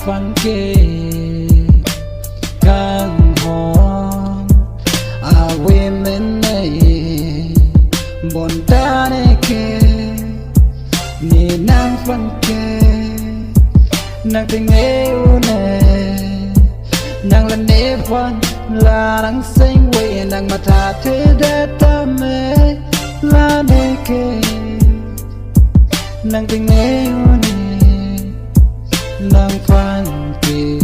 phân kê càng hòn quê mình này bọn ta này kê nè nàng phân kê nàng tình yêu này nàng là nếp văn là nàng xinh quê nàng mà thà thế để ta mê là nê kê nàng tình yêu này nàng phân kê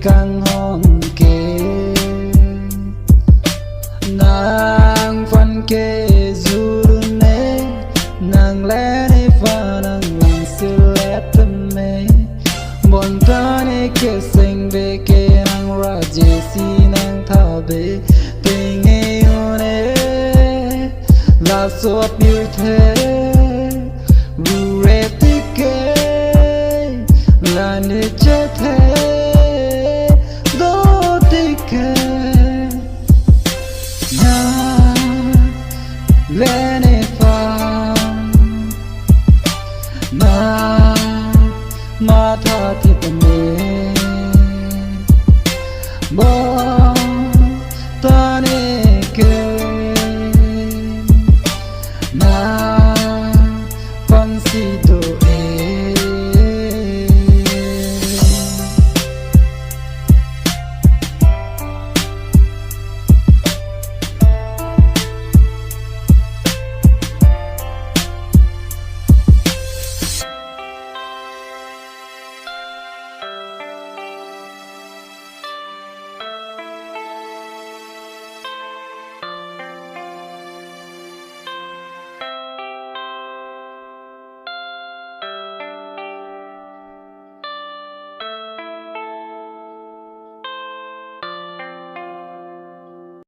càng hòn kê nàng phân kê dù nê nàng lẽ nê và nàng lặng sự lẽ tâm mê bọn ta nê kê sinh về kê nàng ra dê si nàng thả bê tình yêu nê là suốt như thế ru rê tí kê là nê chết thế Lene fa na mata tipane bo tane